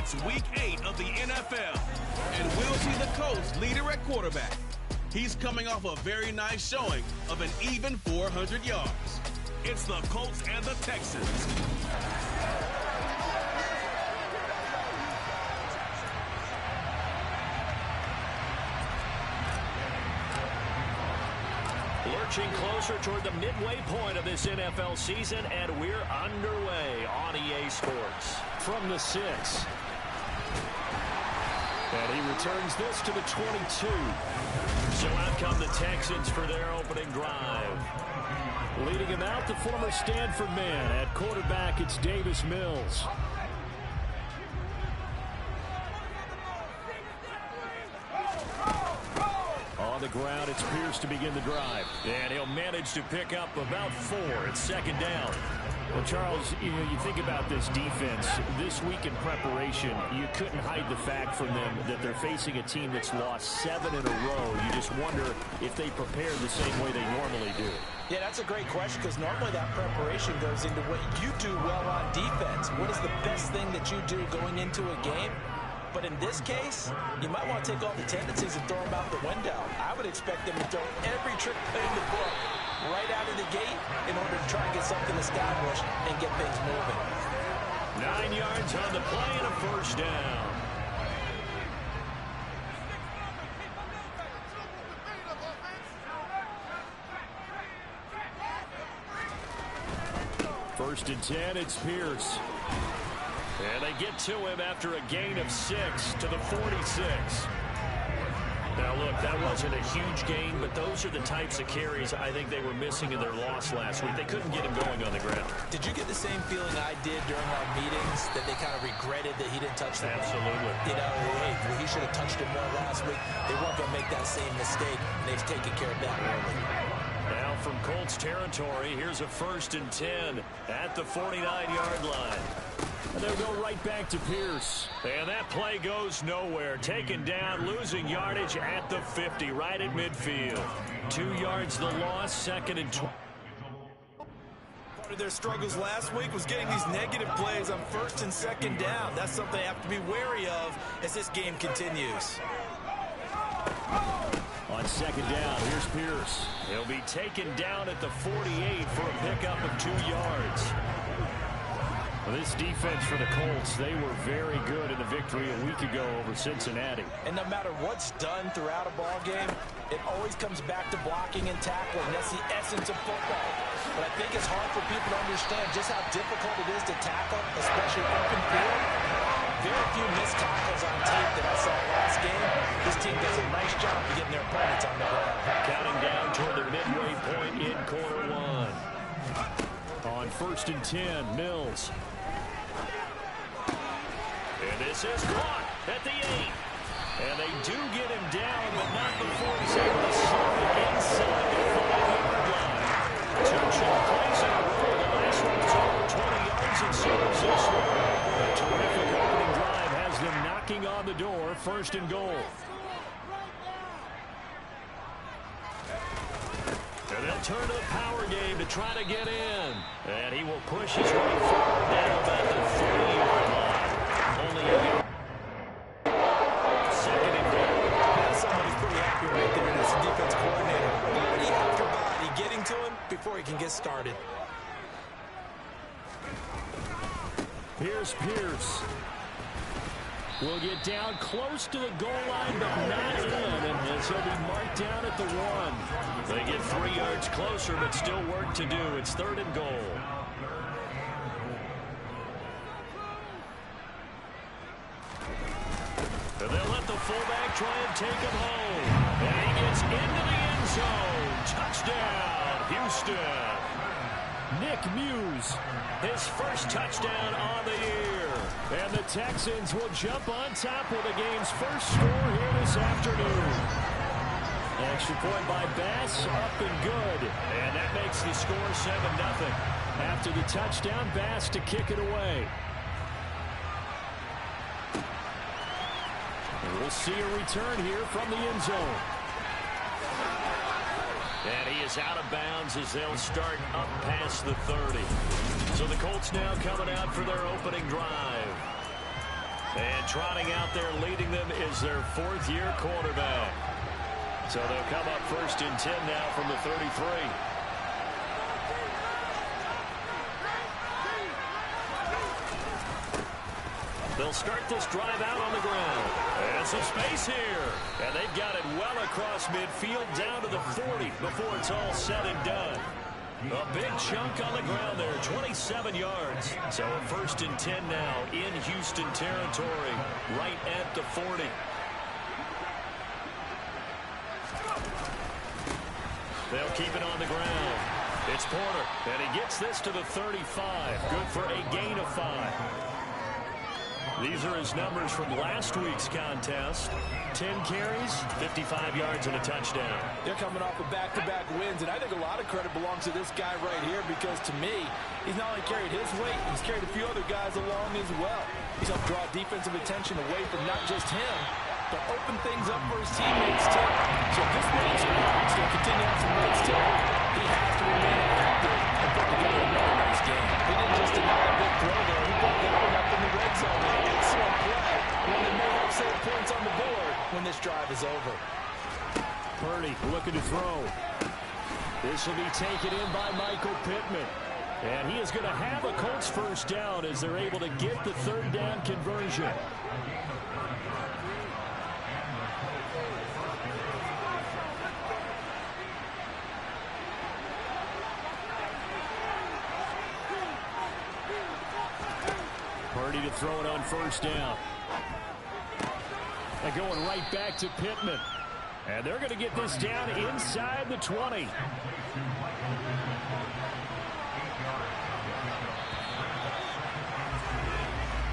It's Week 8 of the NFL, and we'll see the Colts leader at quarterback. He's coming off a very nice showing of an even 400 yards. It's the Colts and the Texans. Lurching closer toward the midway point of this NFL season, and we're underway on EA Sports. From the 6. And he returns this to the 22. So out come the Texans for their opening drive. Leading him out, the former Stanford man. At quarterback, it's Davis Mills. On the ground, it's Pierce to begin the drive. And he'll manage to pick up about 4. It's second down. Well, Charles, you think about this defense. This week in preparation, you couldn't hide the fact from them that they're facing a team that's lost 7 in a row. You just wonder if they prepare the same way they normally do. Yeah, that's a great question, because normally that preparation goes into what you do well on defense. What is the best thing that you do going into a game? But in this case, you might want to take all the tendencies and throw them out the window. I would expect them to throw every trick in the book right out of the gate in order to try and get something established and get things moving. 9 yards on the play and a first down. First and 10, it's Pierce. And they get to him after a gain of 6 to the 46. Now, look, that wasn't a huge gain, but those are the types of carries I think they were missing in their loss last week. They couldn't get him going on the ground. Did you get the same feeling I did during our meetings, that they kind of regretted that he didn't touch the ball? Absolutely. You know, hey, he should have touched it more last week. They weren't going to make that same mistake, and they've taken care of that early. Now from Colts territory, here's a first and 10 at the 49-yard line. And they'll go right back to Pierce. And that play goes nowhere. Taken down, losing yardage at the 50, right at midfield. 2 yards the loss, second and 20. Part of their struggles last week was getting these negative plays on first and second down. That's something they have to be wary of as this game continues. On second down, here's Pierce. He'll be taken down at the 48 for a pickup of 2 yards. Well, this defense for the Colts, they were very good in the victory a week ago over Cincinnati. And no matter what's done throughout a ball game, it always comes back to blocking and tackling. That's the essence of football. But I think it's hard for people to understand just how difficult it is to tackle, especially open field. Very few missed tackles on tape that I saw last game. This team does a nice job of getting their opponents on the ground. Counting down toward the midway point in quarter 1. On first and 10, Mills. And this is caught at the 8. And they do get him down, but not before he's able to slip it inside the 5-yard line. 2 short plays in a row. The last one was over 20 yards, and so is this one. A terrific opening drive has them knocking on the door, first and goal. And they'll turn to the power game to try to get in. And he will push his way forward down about the 30-yard line. Only a yard. Second and goal. That's somebody's pretty happy right there. That's the defense coordinator. Body after body getting to him before he can get started. Here's Pierce. Will get down close to the goal line, but not in. And so he'll be marked down at the 1. They get 3 yards closer, but still work to do. It's third and goal. And they'll let the fullback try and take him home. And he gets into the end zone. Touchdown, Houston. Nick Muse, his first touchdown on the year. And the Texans will jump on top with the game's first score here this afternoon. Extra point by Bass, up and good. And that makes the score 7-0. After the touchdown, Bass to kick it away. And we'll see a return here from the end zone. And he is out of bounds as they'll start up past the 30. So the Colts now coming out for their opening drive. And trotting out there leading them is their fourth-year quarterback. So they'll come up 1st and 10 now from the 33. They'll start this drive out on the ground. And some space here. And they've got it well across midfield down to the 40 before it's all said and done. A big chunk on the ground there, 27 yards. So a 1st and 10 now in Houston territory, right at the 40. They'll keep it on the ground. It's Porter, and he gets this to the 35. Good for a gain of 5. These are his numbers from last week's contest. 10 carries, 55 yards, and a touchdown. They're coming off of back-to-back wins, and I think a lot of credit belongs to this guy right here because, to me, he's not only carried his weight, he's carried a few other guys along as well. He's helped draw defensive attention away from not just him, but open things up for his teammates, too. So if this man is going to continue on some wins, too, he has to remain effective and put together another nice game. He didn't just deny a big throw there. He brought that one up in the red zone. Excellent play. One that may have saved points on the board when this drive is over. Purdy looking to throw. This will be taken in by Michael Pittman. And he is going to have a Colts first down as they're able to get the 3rd down conversion. Purdy to throw it on 1st down. And going right back to Pittman. And they're going to get this down inside the 20.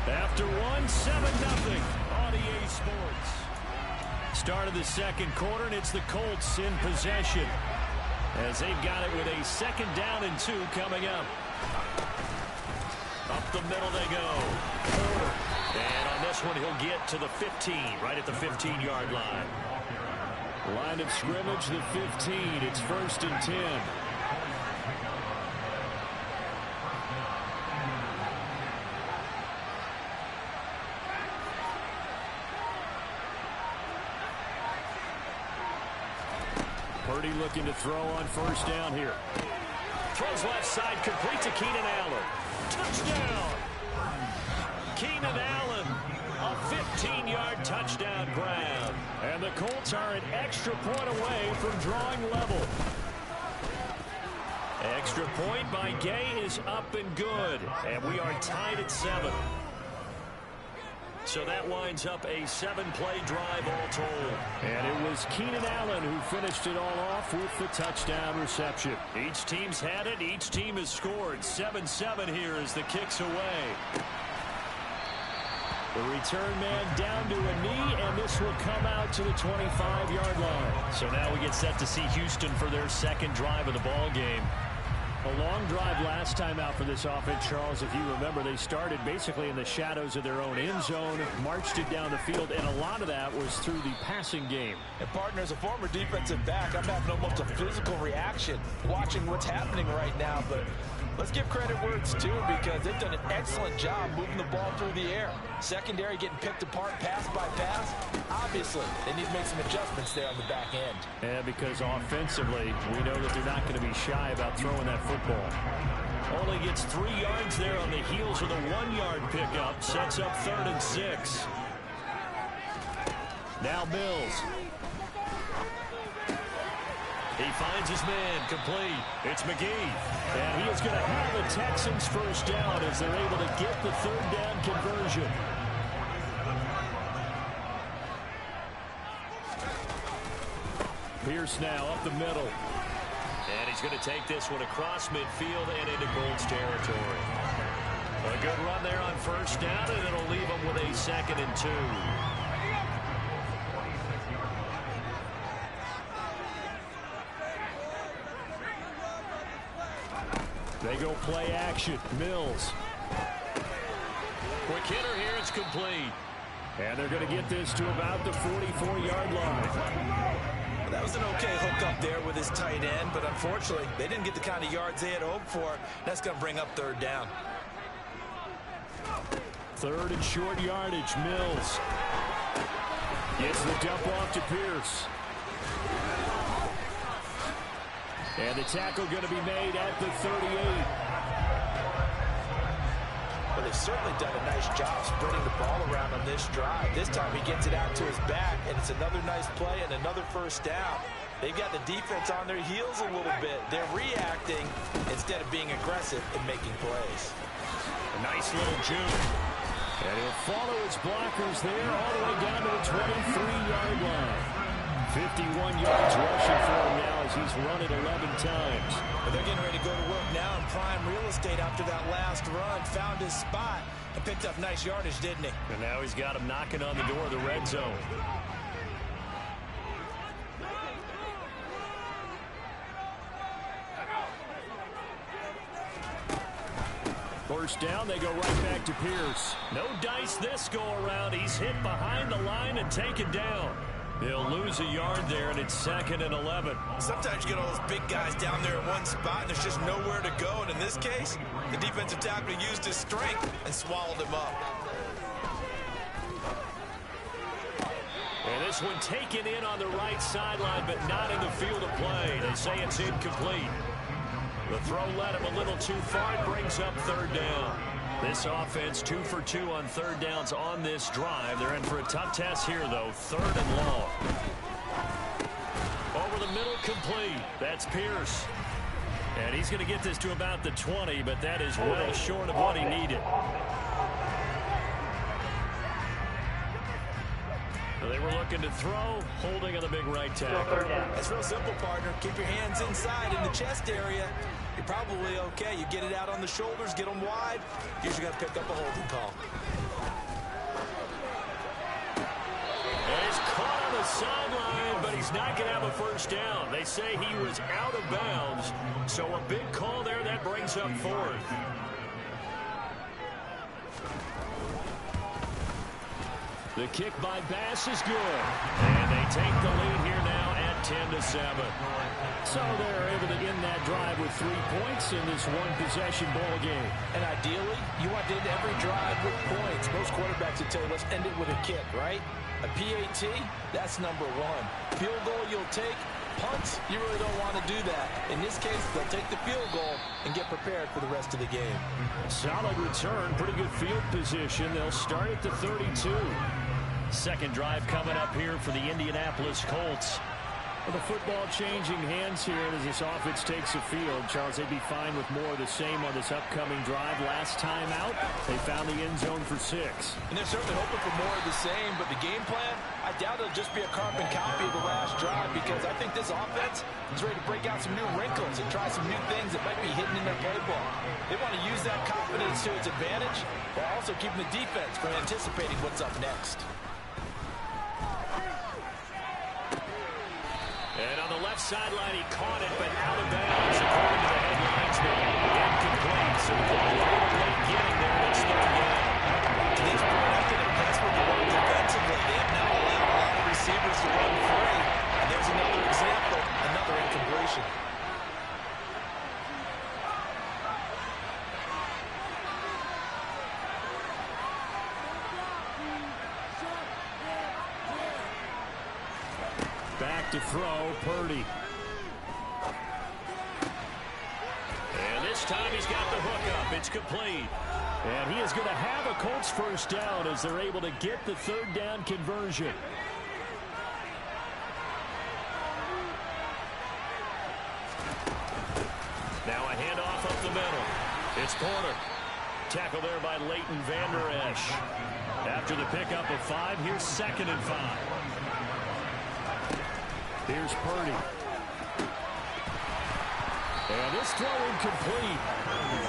After 7-0 on EA Sports. Start of the 2nd quarter, and it's the Colts in possession as they've got it with a 2nd down and 2 coming up. Up the middle they go. Porter. And on this one, he'll get to the 15, right at the 15-yard line. Line of scrimmage, the 15. It's 1st and 10. Purdy looking to throw on 1st down here. Throws left side, complete to Keenan Allen. Touchdown! Keenan Allen, a 15-yard touchdown grab. And the Colts are an extra point away from drawing level. Extra point by Gay is up and good. And we are tied at 7. So that winds up a 7-play drive all told. And it was Keenan Allen who finished it all off with the touchdown reception. Each team's had it. Each team has scored. 7-7 here as the kick's away. The return man down to a knee, and this will come out to the 25-yard line. So now we get set to see Houston for their 2nd drive of the ball game. A long drive last time out for this offense, Charles. If you remember, they started basically in the shadows of their own end zone, marched it down the field, and a lot of that was through the passing game. And partner, as a former defensive back, I'm having almost a physical reaction watching what's happening right now. But let's give credit where it's due because they've done an excellent job moving the ball through the air. Secondary getting picked apart pass by pass. Obviously, they need to make some adjustments there on the back end. Yeah, because offensively, we know that they're not going to be shy about throwing that football. Only gets 3 yards there on the heels of the 1-yard pickup. Sets up 3rd and 6. Now Mills. He finds his man, complete. It's McGee. And he is going to have the Texans first down as they're able to get the 3rd down conversion. Pierce now up the middle. And he's going to take this one across midfield and into Colts territory. A good run there on 1st down, and it'll leave him with a 2nd and 2. They go play action. Mills. Quick hitter here. It's complete. And they're going to get this to about the 44-yard line. Well, that was an okay hook up there with his tight end, but unfortunately, they didn't get the kind of yards they had hoped for. That's going to bring up 3rd down. Third and short yardage. Mills gets the dump off to Pierce. And the tackle going to be made at the 38. Well, they've certainly done a nice job spreading the ball around on this drive. This time he gets it out to his back, and it's another nice play and another first down. They've got the defense on their heels a little bit. They're reacting instead of being aggressive and making plays. A nice little juke. And he'll follow his blockers there all the way down to the 23-yard line. 51 yards rushing for him now as he's run it 11 times. But they're getting ready to go to work now in prime real estate after that last run. Found his spot and picked up nice yardage, didn't he? And now he's got him knocking on the door of the red zone. First down, they go right back to Pierce. No dice this go around. He's hit behind the line and taken down. He'll lose a yard there, and it's 2nd and 11. Sometimes you get all those big guys down there in one spot, and there's just nowhere to go. And in this case, the defensive tackle used his strength and swallowed him up. And this one taken in on the right sideline, but not in the field of play. They say it's incomplete. The throw led him a little too far. It brings up 3rd down. This offense 2 for 2 on 3rd downs on this drive. They're in for a tough test here, though. 3rd and long. Over the middle, complete. That's Pierce. And he's going to get this to about the 20, but that is well short of what he needed. They were looking to throw, holding on the big right tackle. It's real simple, partner. Keep your hands inside in the chest area. You're probably okay. You get it out on the shoulders, get them wide. Usually got to pick up a holding call. And he's caught on the sideline, but he's not going to have a first down. They say he was out of bounds, so a big call there. That brings up 4th. The kick by Bass is good. And they take the lead here now at 10-7. So they're able to end that drive with 3 points in this one-possession ball game. And ideally, you want to end every drive with points. Most quarterbacks would tell you, let's end it with a kick, right? A PAT, that's number 1. Field goal you'll take. Punts, you really don't want to do that. In this case, they'll take the field goal and get prepared for the rest of the game. Solid return, pretty good field position. They'll start at the 32. Second drive coming up here for the Indianapolis Colts. Well, the football changing hands here as this offense takes the field. Charles, they'd be fine with more of the same on this upcoming drive. Last time out, they found the end zone for 6. And they're certainly hoping for more of the same, but the game plan, I doubt it'll just be a carbon copy of the last drive, because I think this offense is ready to break out some new wrinkles and try some new things that might be hidden in their playbook. They want to use that confidence to its advantage, while also keeping the defense from anticipating what's up next. And on the left sideline, he caught it, but out of bounds, according to the headlines. Incomplete, so the ball late getting there, and it's 3rd down. To this point, I can impress with the work defensively. They have now allowed a lot of receivers to run free. And there's another example, another incompletion. Back to throw, Purdy. And this time he's got the hook up. It's complete. And he is going to have a Colts first down as they're able to get the 3rd down conversion. Now a handoff up the middle. It's Porter. Tackle there by Leighton Vander Esch. After the pickup of 5, here's 2nd and 5. Here's Purdy. And this throw incomplete.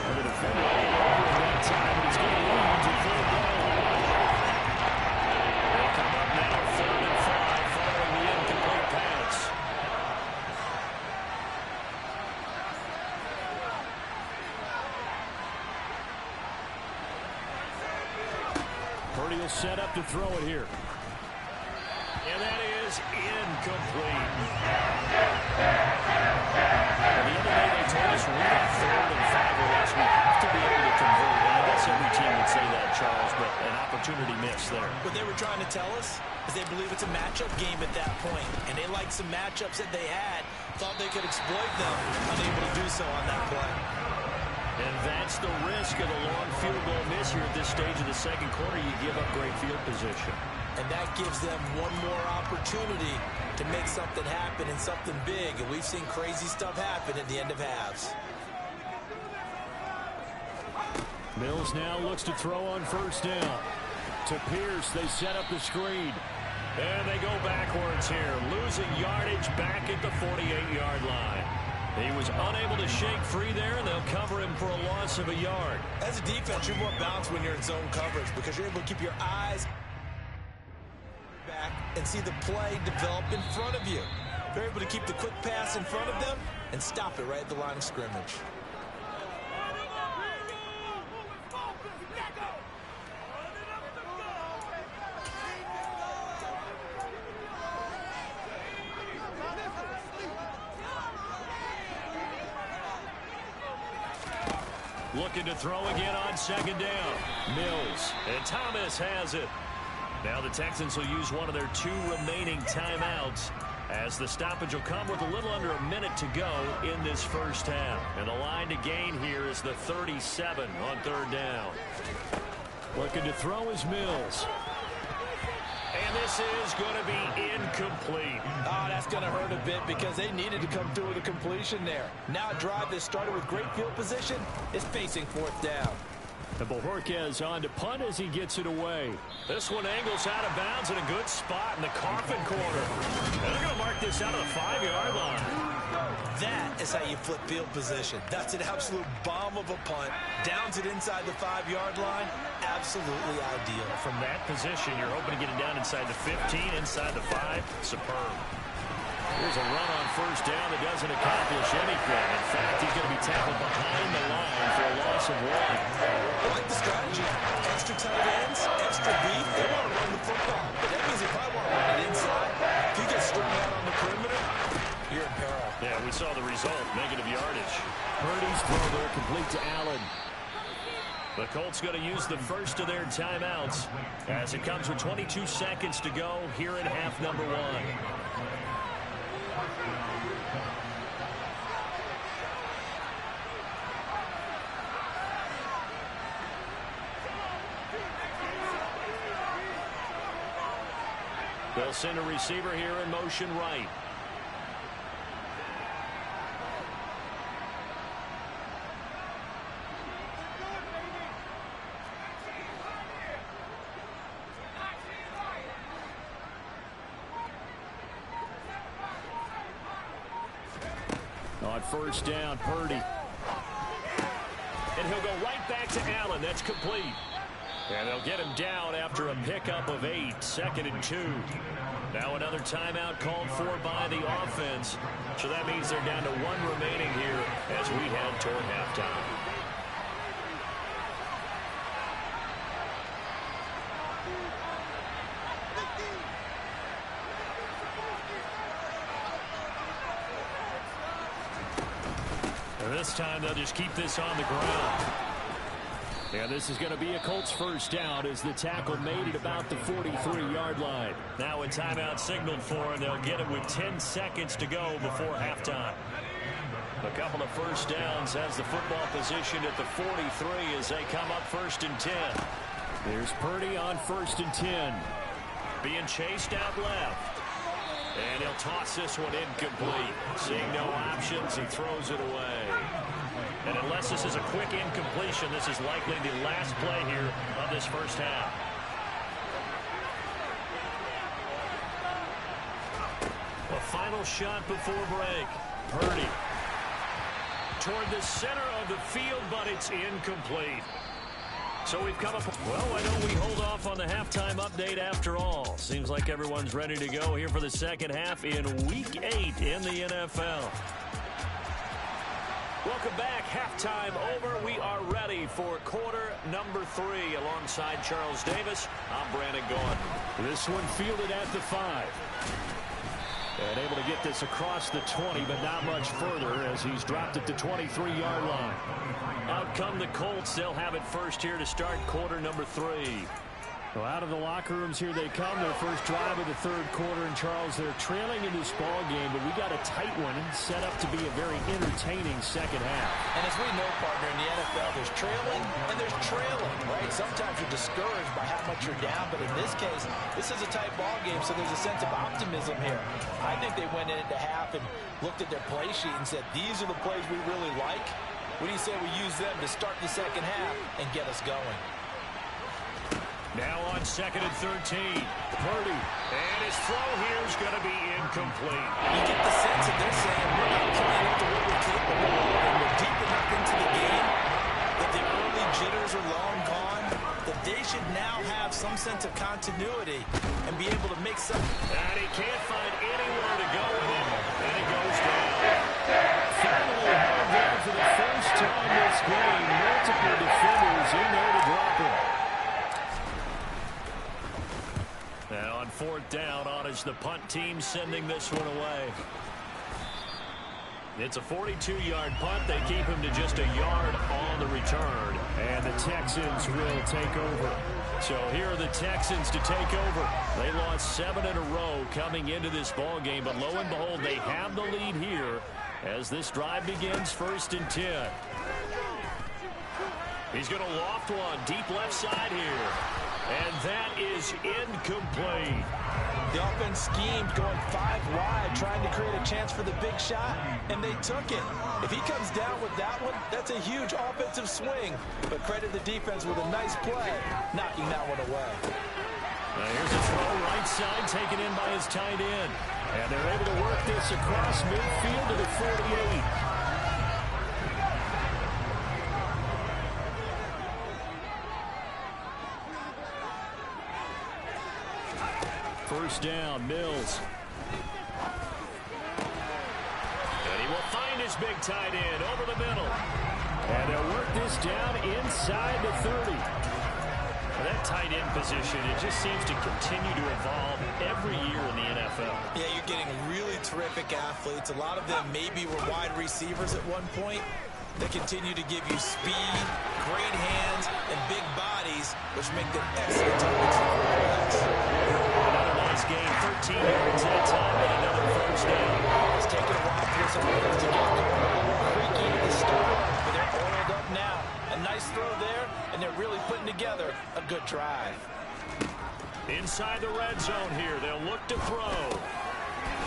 And the defender over that time, and he's going to lead to 3rd down. They'll come up now 3rd and 5 following the incomplete pass. Purdy will set up to throw it here. And that is incomplete. At the end of the day, they told us we're 3rd and 5 or less. We have to be able to convert. And I guess every team would say that, Charles, but an opportunity missed there. What they were trying to tell us is they believe it's a matchup game at that point, and they liked some matchups that they had, thought they could exploit them, unable to do so on that play. And that's the risk of the long field goal miss here at this stage of the second quarter. You give up great field position. And that gives them one more opportunity to make something happen and something big. And we've seen crazy stuff happen at the end of halves. Mills now looks to throw on first down. To Pierce, they set up the screen. And they go backwards here, losing yardage back at the 48-yard line. He was unable to shake free there, and they'll cover him for a loss of a yard. As a defense, you're more balanced when you're in zone coverage because you're able to keep your eyes back and see the play develop in front of you. They're able to keep the quick pass in front of them and stop it right at the line of scrimmage. Looking to throw again on second down. Mills, and Thomas has it. Now the Texans will use one of their 2 remaining timeouts as the stoppage will come with a little under a minute to go in this first half. And the line to gain here is the 37 on third down. Looking to throw is Mills. And this is going to be incomplete. Oh, that's going to hurt a bit because they needed to come through with a completion there. Now a drive that started with great field position is facing fourth down. And Bojorquez on to punt as he gets it away. This one angles out of bounds in a good spot in the coffin corner. And they're going to mark this out of the 5-yard line. That is how you flip field position. That's an absolute bomb of a punt. Downs it inside the 5-yard line. Absolutely ideal. From that position, you're hoping to get it down inside the 15, inside the 5. Superb. Here's a run on first down that doesn't accomplish anything. In fact, he's going to be tackled behind the line for a loss of 1. I like the strategy. Extra tight ends, extra beef. They want to run the football. But that means they probably want to run it inside. If you get strung out on the perimeter, you're in peril. Yeah, we saw the result. Negative yardage. Purdy's throw there complete to Allen. The Colts going to use the first of their timeouts as it comes with 22 seconds to go here in half number 1. They'll send a receiver here in motion right. On first down, Purdy. And he'll go right back to Allen. That's complete. And they'll get him down after a pickup of 8, 2nd and 2. Now another timeout called for by the offense. So that means they're down to 1 remaining here as we head toward halftime. And this time they'll just keep this on the ground. And this is going to be a Colts first down as the tackle made at about the 43-yard line. Now a timeout signaled for, and they'll get it with 10 seconds to go before halftime. A couple of first downs as the football position at the 43 as they come up 1st and 10. There's Purdy on 1st and 10. Being chased out left. And he'll toss this one incomplete. Seeing no options, he throws it away. And unless this is a quick incompletion, this is likely the last play here of this first half. A final shot before break. Purdy toward the center of the field, but it's incomplete. So we've come up. Well, why don't we hold off on the halftime update after all? Seems like everyone's ready to go here for the second half in Week 8 in the NFL. Welcome back. Halftime over. We are ready for quarter number 3 alongside Charles Davis. I'm Brandon Gaudin. This one fielded at the 5. And able to get this across the 20, but not much further as he's dropped it to 23-yard line. Out come the Colts. They'll have it first here to start quarter number 3. Well, out of the locker rooms here they come. Their first drive of the third quarter. And, Charles, they're trailing in this ball game, but we got a tight one set up to be a very entertaining second half. And as we know, partner, in the NFL, there's trailing and there's trailing, right? Sometimes you're discouraged by how much you're down, but in this case, this is a tight ball game, so there's a sense of optimism here. I think they went into half and looked at their play sheet and said, these are the plays we really like. What do you say we use them to start the second half and get us going? Now on 2nd and 13, Purdy, and his throw here is going to be incomplete. You get the sense that they're saying we're not playing up to what we're capable of, and we're deep enough into the game that the early jitters are long gone, that they should now have some sense of continuity and be able to make some. And he can't find anywhere to go with it, and it goes down. Finally held down for the first time this game. Multiple defenders in there to drop him. Now on 4th down, on is the punt team sending this one away. It's a 42-yard punt. They keep him to just a yard on the return. And the Texans will take over. So here are the Texans to take over. They lost 7 in a row coming into this ball game, but lo and behold, they have the lead here as this drive begins 1st and 10. He's going to loft one deep left side here. And that is incomplete. The offense schemed going 5 wide, trying to create a chance for the big shot, and they took it. If he comes down with that one, that's a huge offensive swing. But credit the defense with a nice play, knocking that one away. Now here's a throw right side, taken in by his tight end. And they're able to work this across midfield to the 48. First down, Mills. And he will find his big tight end over the middle. And they'll work this down inside the 30. And that tight end position, it just seems to continue to evolve every year in the NFL. Yeah, you're getting really terrific athletes. A lot of them maybe were wide receivers at one point. They continue to give you speed, great hands, and big bodies, which make them excellent targets for quarterbacks. Another nice game, 13 yards at a time, and another first down. It's taken a while for this offense to get going. A little creaky at the start, but they're oiled up now. A nice throw there, and they're really putting together a good drive. Inside the red zone here, they'll look to throw.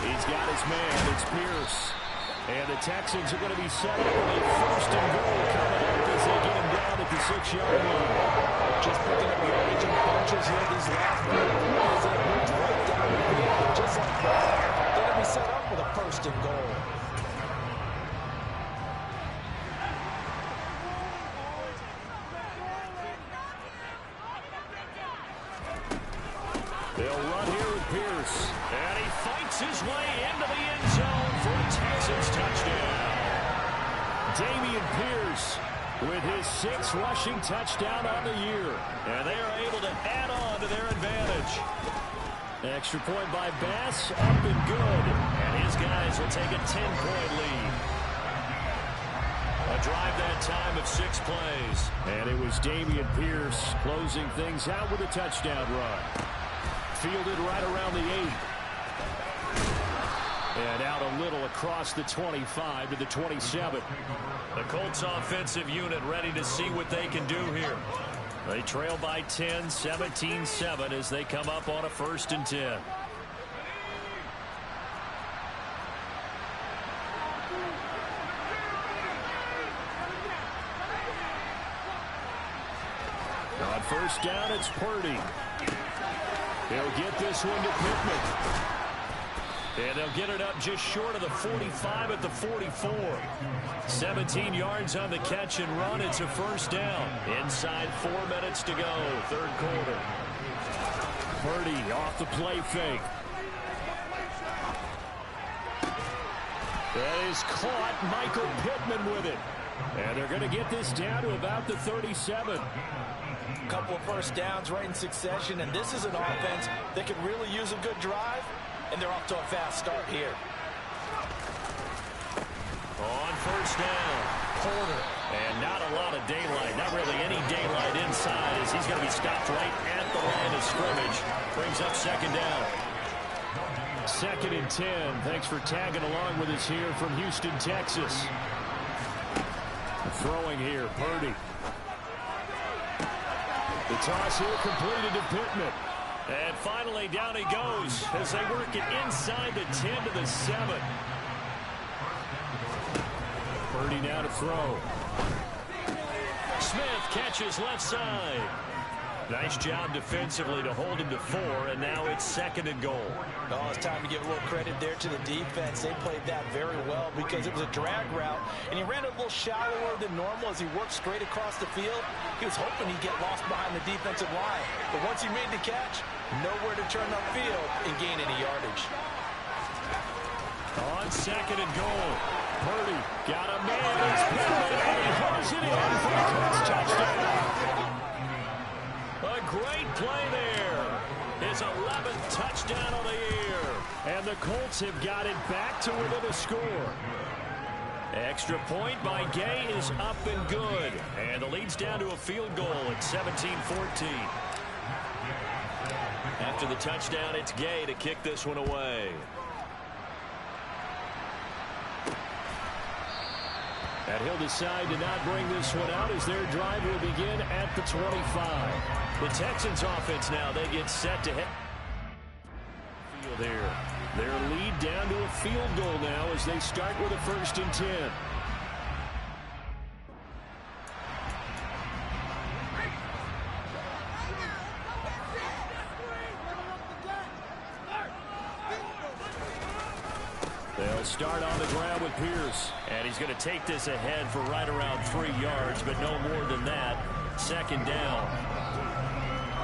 He's got his man, it's Pierce. And the Texans are going to be set up with a 1st and goal coming up as they get him down at the 6-yard line. Just picking up yardage and punches here these last few plays. They moved right down the field, just like that. They're going to be set up with a 1st and goal. They'll run here with Pierce. And he fights his way into the end zone for a Texans touchdown. Dameon Pierce with his 6th rushing touchdown on the year. And they are able to add on to their advantage. Extra point by Bass, up and good. And his guys will take a 10-point lead. A drive that time of 6 plays. And it was Dameon Pierce closing things out with a touchdown run. Fielded right around the 8. And out a little across the 25 to the 27. The Colts offensive unit ready to see what they can do here. They trail by 10, 17-7 as they come up on a 1st and 10. On 1st down, it's Purdy. They'll get this one to Pittman. And they'll get it up just short of the 45 at the 44. 17 yards on the catch and run. It's a 1st down. Inside 4 minutes to go, 3rd quarter. Purdy off the play fake. That is caught. Michael Pittman with it. And they're going to get this down to about the 37. A couple of 1st downs right in succession, and this is an offense that could really use a good drive. and they're off to a fast start here. On first down, Porter. And not a lot of daylight, not really any daylight inside as he's going to be stopped right at the line of scrimmage. Brings up second down. 2nd and 10. Thanks for tagging along with us here from Houston, Texas. Throwing here, Purdy. The toss here completed to Pittman. And finally down he goes as they work it inside the 10 to the 7. Purdy now to throw. Smith catches left side. Nice job defensively to hold him to 4, and now it's 2nd and goal. Oh, it's time to give a little credit there to the defense. They played that very well because it was a drag route, and he ran a little shallower than normal as he worked straight across the field. He was hoping he'd get lost behind the defensive line, but once he made the catch, nowhere to turn upfield and gain any yardage. On 2nd and goal, Purdy got a man. It's Pittman, and he throws it in for the Colts touchdown. A great play there. His 11th touchdown of the year. And the Colts have got it back to within a score. Extra point by Gay is up and good. And the lead's down to a field goal at 17-14. After the touchdown, it's Gay to kick this one away. And he'll decide to not bring this one out as their drive will begin at the 25. The Texans offense now, they get set to hit field here. Their lead down to a field goal now as they start with a 1st and 10. They'll start on the ground with Pierce. And he's going to take this ahead for right around 3 yards, but no more than that. 2nd down.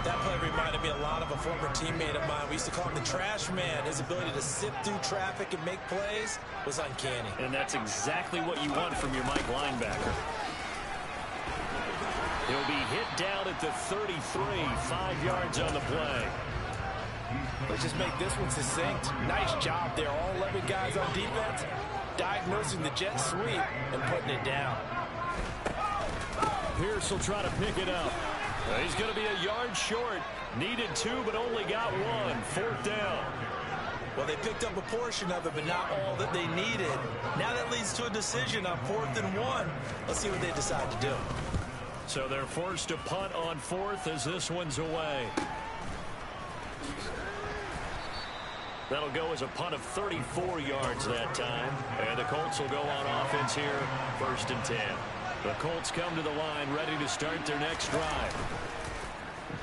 That play reminded me a lot of a former teammate of mine. We used to call him the trash man. His ability to sift through traffic and make plays was uncanny. And that's exactly what you want from your Mike linebacker. He'll be hit down at the 33, 5 yards on the play. Let's just make this one succinct. Nice job there. All 11 guys on defense diagnosing the jet sweep and putting it down. Pierce will try to pick it up. He's going to be a yard short. Needed 2, but only got 1. 4th down. Well, they picked up a portion of it, but not all that they needed. Now that leads to a decision on 4th and 1. Let's see what they decide to do. So they're forced to punt on 4th as this one's away. That'll go as a punt of 34 yards that time. And the Colts will go on offense here, 1st and 10. The Colts come to the line ready to start their next drive.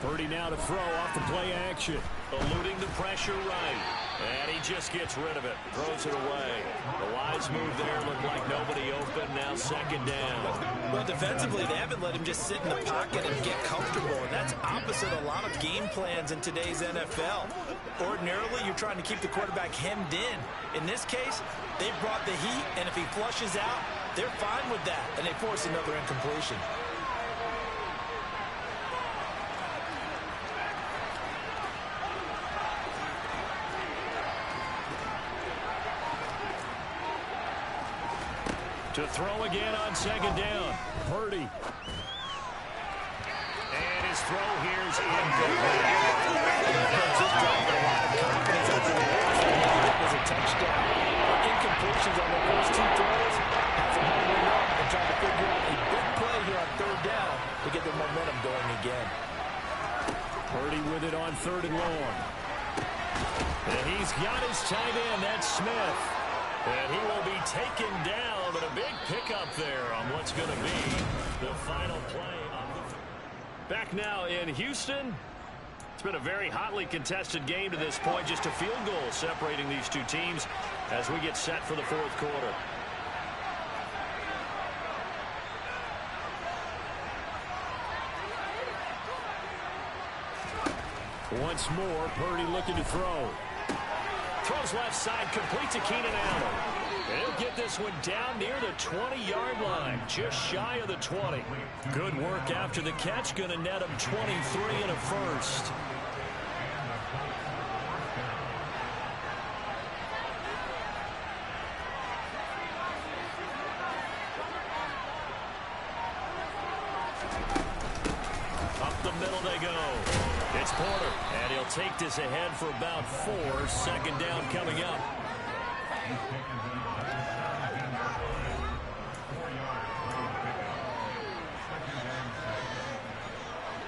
Purdy now to throw off the play action. Eluding the pressure right. And he just gets rid of it. Throws it away. The wise move there looked like nobody open. Now 2nd down. Well, defensively, they haven't let him just sit in the pocket and get comfortable. And that's opposite a lot of game plans in today's NFL. Ordinarily, you're trying to keep the quarterback hemmed in. In this case, they brought the heat, and if he flushes out, they're fine with that. And they force another incompletion. To throw again on 2nd down. Purdy. And his throw here's incomplete. It was a touchdown. Incompletions on the first 2 throws. Has them holding up and trying to figure out a big play here on 3rd down to get their momentum going again. Purdy with it on 3rd and long. And he's got his tight end. That's Smith. And he will be taken down, but a big pickup there on what's going to be the final play of the... Back now in Houston. It's been a very hotly contested game to this point. Just a field goal separating these two teams as we get set for the 4th quarter. Once more, Purdy looking to throw. Throws left side, complete to Keenan Allen. And he'll get this one down near the 20-yard line, just shy of the 20. Good work after the catch, going to net him 23 and a first. they go. It's Porter, and he'll take this ahead for about 4. Second down coming up.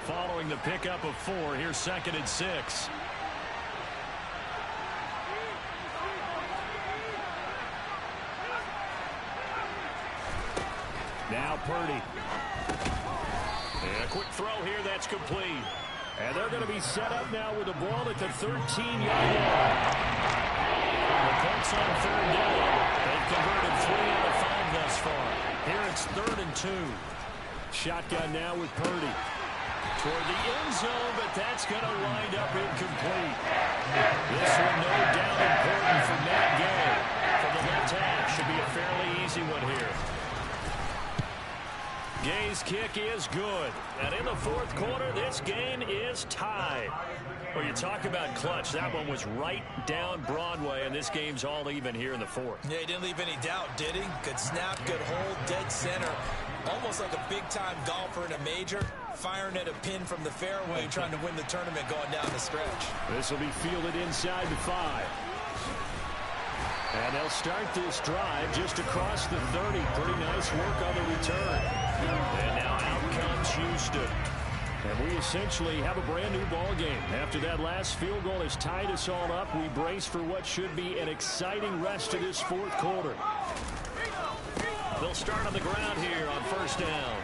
Following the pickup of 4, here's 2nd and 6. Now Purdy. And a quick throw here that's complete. And they're going to be set up now with the ball at the 13-yard line. The Colts on 3rd down. They've converted 3 out of 5 thus far. Here it's 3rd and 2. Shotgun now with Purdy. Toward the end zone, but that's going to wind up incomplete. This one no doubt important for Matt Gay. For the left half, should be a fairly easy one here. Gay's kick is good. And in the 4th quarter, this game is tied. Well, you talk about clutch. That one was right down Broadway, and this game's all even here in the 4th. Yeah, he didn't leave any doubt, did he? Good snap, good hold, dead center. Almost like a big-time golfer in a major, firing at a pin from the fairway, trying to win the tournament going down the stretch. This will be fielded inside the 5. And they'll start this drive just across the 30. Pretty nice work on the return. And now out comes Houston. And we essentially have a brand-new ball game. After that last field goal has tied us all up, we brace for what should be an exciting rest of this 4th quarter. They'll start on the ground here on 1st down.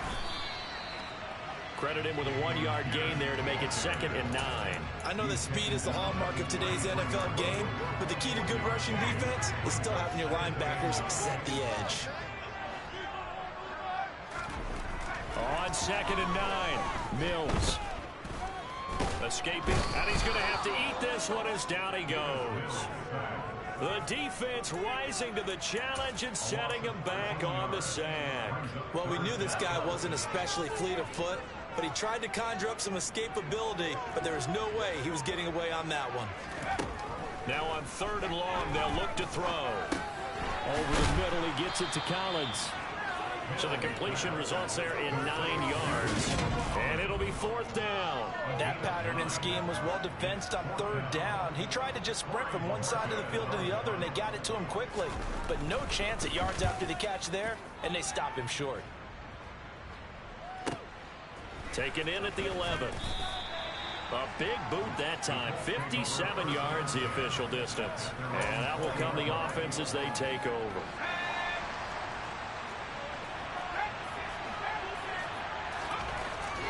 Credit him with a 1-yard gain there to make it 2nd and 9. I know that speed is the hallmark of today's NFL game, but the key to good rushing defense is still having your linebackers set the edge. On 2nd and 9, Mills. Escaping, and he's going to have to eat this one as down he goes. The defense rising to the challenge and setting him back on the sack. Well, we knew this guy wasn't especially fleet of foot, but he tried to conjure up some escapability, but there was no way he was getting away on that one. Now on 3rd and long, they'll look to throw. Over the middle, he gets it to Collins. So the completion results there in 9 yards. And it'll be 4th down. That pattern and scheme was well defensed on 3rd down. He tried to just sprint from one side of the field to the other, and they got it to him quickly. But no chance at yards after the catch there, and they stop him short. Taken in at the 11. A big boot that time. 57 yards the official distance. And that will come the offense as they take over.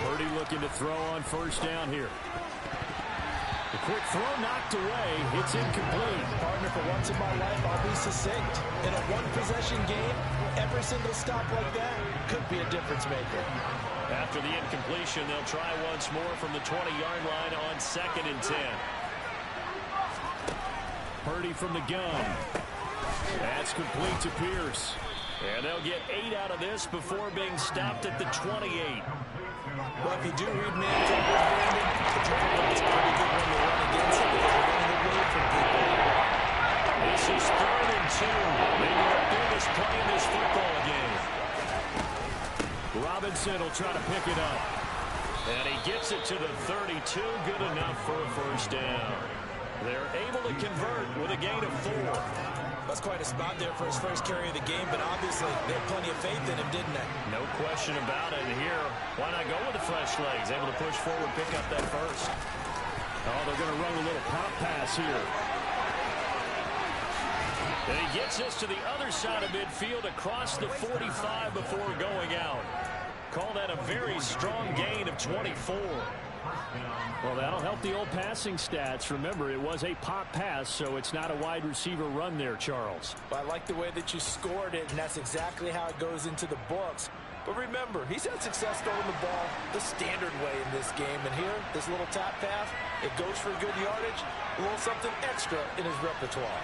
Purdy looking to throw on 1st down here. The quick throw knocked away. It's incomplete. Partner, for once in my life, I'll be succinct. In a one-possession game, every single stop like that could be a difference maker. After the incompletion, they'll try once more from the 20-yard line on 2nd and 10. Purdy from the gun. That's complete to Pierce. And they'll get 8 out of this before being stopped at the 28. Well, if you do read man coverage, Brandon, it's a pretty good one to run against it because they're running away from people. This is 3rd and 2. Maybe the biggest play in this football game. Robinson will try to pick it up. And he gets it to the 32. Good enough for a 1st down. They're able to convert with a gain of 4. That's quite a spot there for his first carry of the game, but obviously they had plenty of faith in him, didn't they? No question about it. And here, why not go with the fresh legs? Able to push forward, pick up that 1st. Oh, they're going to run a little pop pass here. And he gets this to the other side of midfield across the 45 before going out. Call that a very strong gain of 24. Well, that'll help the old passing stats. Remember, it was a pop pass, so it's not a wide receiver run there, Charles. Well, I like the way that you scored it, and that's exactly how it goes into the books. But remember, he's had success throwing the ball the standard way in this game. And here, this little tap pass, it goes for good yardage, a little something extra in his repertoire.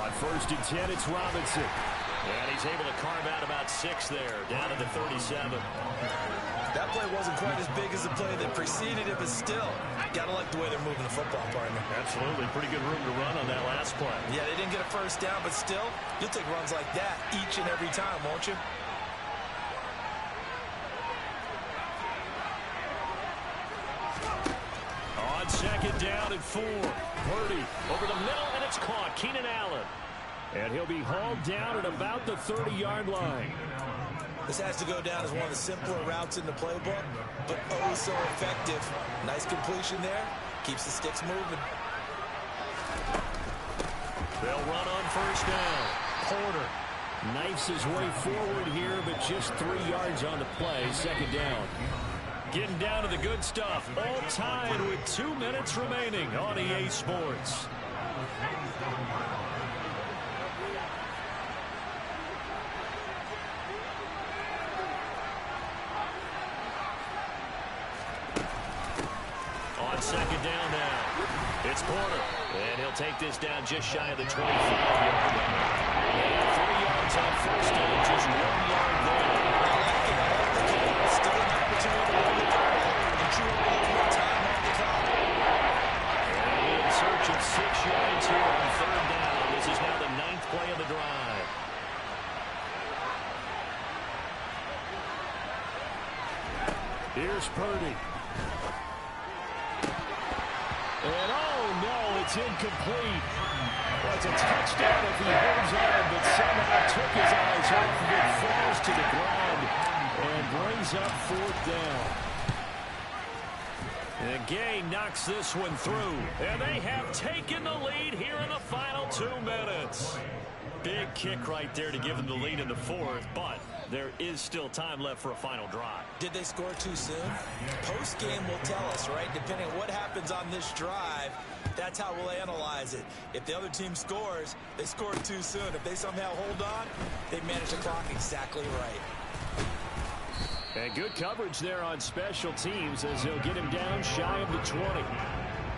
On 1st and 10, it's Robinson. And he's able to carve out about 6 there, down to the 37. That play wasn't quite as big as the play that preceded it, but still, gotta like the way they're moving the football, partner. Absolutely. Pretty good room to run on that last play. Yeah, they didn't get a 1st down, but still, you'll take runs like that each and every time, won't you? second down and 4. Purdy over the middle, and it's caught. Keenan Allen. And he'll be hauled down at about the 30-yard line. This has to go down as one of the simpler routes in the playbook, but oh so effective. Nice completion there. Keeps the sticks moving. They'll run on first down. Porter knifes his way forward here, but just 3 yards on the play. Second down. Getting down to the good stuff. All tied with 2 minutes remaining on EA Sports. On second down now, it's Porter. And he'll take this down just shy of the 25-yard line. And 3 yards on first down, just 1 yard there. Still an opportunity to run the ball. And chew a little more time on the clock. And in search of 6 yards here on third down. This is now the 9th play of the drive. Here's Purdy. And oh no, it's incomplete. Well, it's a touchdown if he holds on, but somehow took his eyes off of it, falls to the ground, and brings up fourth down. And Gay knocks this one through, and they have taken the lead here in the final 2 minutes. Big kick right there to give them the lead in the fourth, but there is still time left for a final drive. Did they score too soon? Post-game will tell us, right? Depending on what happens on this drive, that's how we'll analyze it. If the other team scores, they scored too soon. If they somehow hold on, they manage the clock exactly right. And good coverage there on special teams as they'll get him down shy of the 20.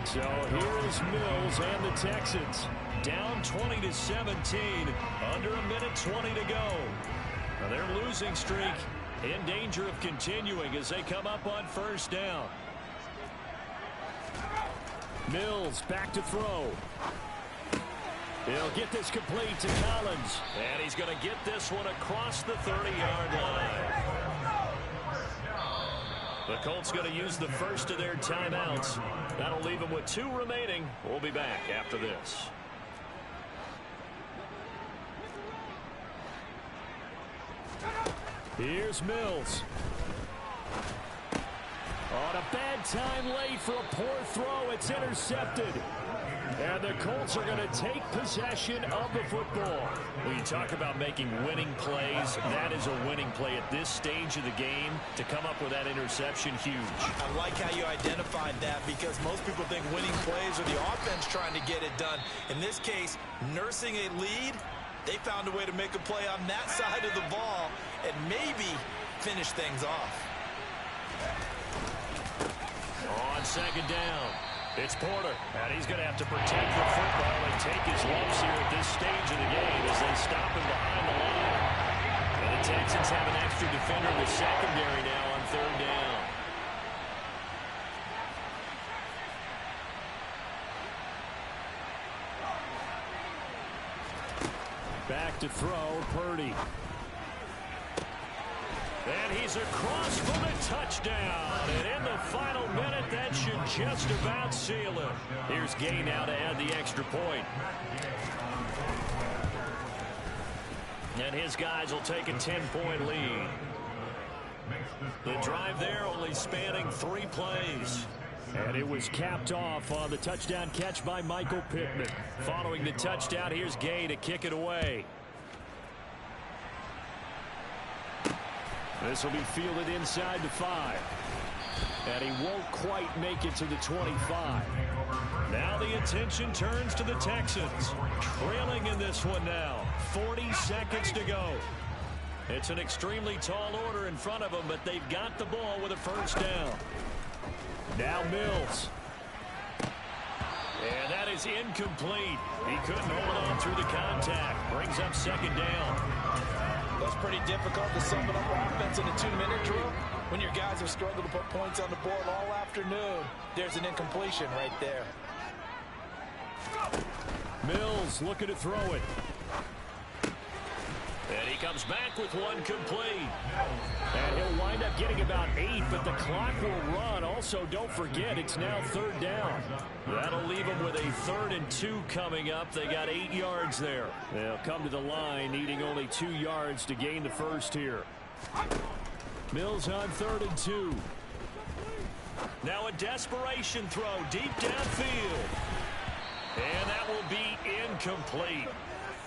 So here is Mills and the Texans. Down 20-17, under a minute 20 to go. Now their losing streak in danger of continuing as they come up on first down. Mills back to throw. He'll get this complete to Collins. And he's going to get this one across the 30-yard line. The Colts going to use the first of their timeouts. That'll leave them with 2 remaining. We'll be back after this. Here's Mills. On a bad time late for a poor throw. It's intercepted. And the Colts are going to take possession of the football. When you talk about making winning plays, that is a winning play at this stage of the game. To come up with that interception, huge. I like how you identified that because most people think winning plays are the offense trying to get it done. In this case, nursing a lead, they found a way to make a play on that side of the ball and maybe finish things off. On second down, it's Porter, and he's going to have to protect the football and take his lumps here at this stage of the game as they stop him behind the line. And the Texans have an extra defender in the secondary now on third down. Back to throw, Purdy. And he's across for the touchdown. And in the final minute, that should just about seal it. Here's Gay now to add the extra point. And his guys will take a 10-point lead. The drive there only spanning 3 plays. And it was capped off on the touchdown catch by Michael Pittman. Following the touchdown, here's Gay to kick it away. This will be fielded inside the 5. And he won't quite make it to the 25. Now the attention turns to the Texans. Trailing in this one now. 40 seconds to go. It's an extremely tall order in front of them, but they've got the ball with a first down. Now Mills. And that is incomplete. He couldn't hold on through the contact. Brings up second down. That's pretty difficult to sum it up offense in a 2-minute drill. When your guys have struggled to put points on the board all afternoon, there's an incompletion right there. Mills looking to throw it. And he comes back with one complete. And he'll wind up getting about 8, but the clock will run. Also, don't forget, it's now third down. That'll leave them with a 3rd and 2 coming up. They got 8 yards there. They'll come to the line needing only 2 yards to gain the first here. Mills on 3rd and 2. Now a desperation throw deep downfield. And that will be incomplete.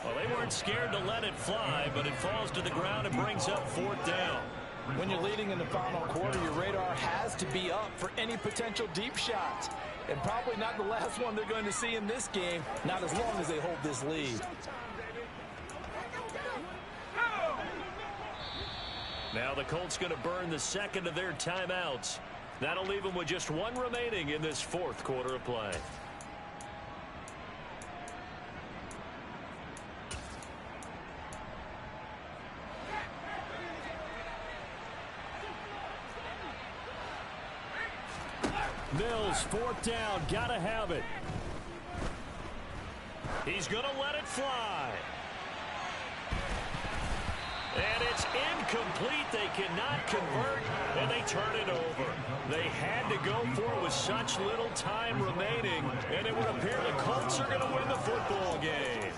Well, they weren't scared to let it fly, but it falls to the ground and brings up 4th down. When you're leading in the final quarter, your radar has to be up for any potential deep shots. And probably not the last one they're going to see in this game, not as long as they hold this lead. Now the Colts going to burn the second of their timeouts. That'll leave them with just 1 remaining in this 4th quarter of play. Mills, 4th down, gotta have it. He's gonna let it fly. And it's incomplete. They cannot convert, and they turn it over. They had to go for it with such little time remaining, and it would appear the Colts are gonna win the football game.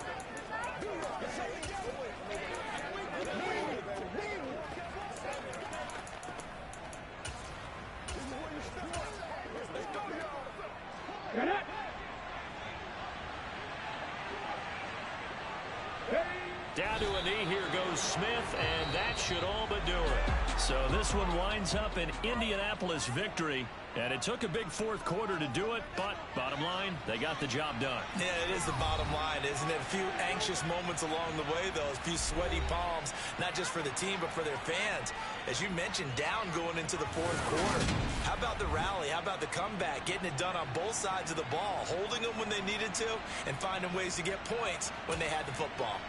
Down to a knee, here goes Smith, and that should all but do it. So this one winds up an Indianapolis victory, and it took a big 4th quarter to do it, but bottom line, they got the job done. Yeah, it is the bottom line, isn't it? A few anxious moments along the way, though, a few sweaty palms, not just for the team, but for their fans. As you mentioned, down going into the 4th quarter. How about the rally? How about the comeback? Getting it done on both sides of the ball, holding them when they needed to, and finding ways to get points when they had the football.